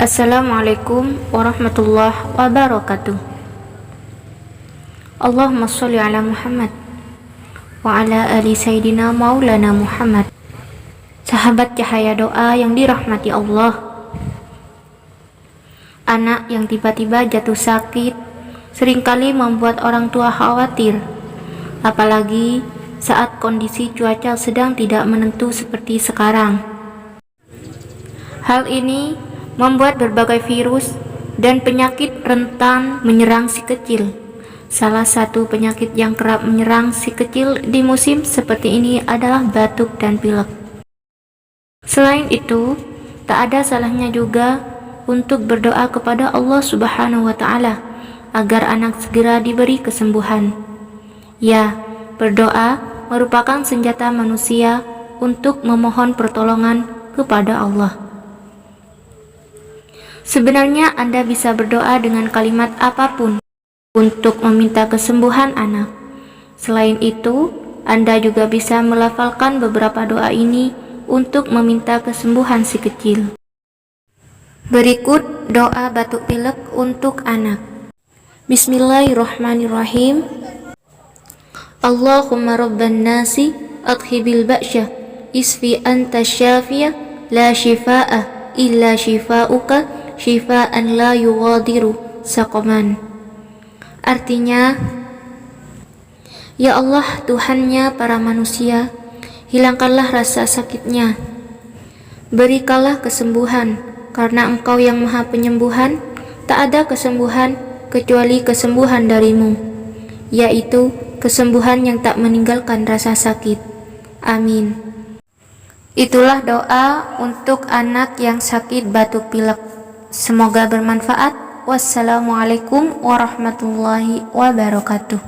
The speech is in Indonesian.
Assalamualaikum warahmatullahi wabarakatuh. Allahumma sholli ala Muhammad wa ala ali Sayyidina Maulana Muhammad. Sahabat cahaya doa yang dirahmati Allah, anak yang tiba-tiba jatuh sakit seringkali membuat orang tua khawatir, apalagi saat kondisi cuaca sedang tidak menentu seperti sekarang. Hal ini membuat berbagai virus dan penyakit rentan menyerang si kecil. Salah satu penyakit yang kerap menyerang si kecil di musim seperti ini adalah batuk dan pilek. Selain itu, tak ada salahnya juga untuk berdoa kepada Allah Subhanahu wa Ta'ala agar anak segera diberi kesembuhan. Ya, berdoa merupakan senjata manusia untuk memohon pertolongan kepada Allah. Sebenarnya Anda bisa berdoa dengan kalimat apapun untuk meminta kesembuhan anak. Selain itu, Anda juga bisa melafalkan beberapa doa ini untuk meminta kesembuhan si kecil. Berikut doa batuk pilek untuk anak. Bismillahirrahmanirrahim. Allahumma rabban nasi adhibil ba'syah isfi anta syafiyah la shifa'ah illa shifa'uka shifaan la yughadiru saqaman. Artinya, ya Allah, Tuhannya para manusia, hilangkanlah rasa sakitnya, berikanlah kesembuhan, karena Engkau yang maha penyembuhan, tak ada kesembuhan kecuali kesembuhan darimu, yaitu kesembuhan yang tak meninggalkan rasa sakit. Amin. Itulah doa untuk anak yang sakit batuk pilek. Semoga bermanfaat. Wassalamualaikum warahmatullahi wabarakatuh.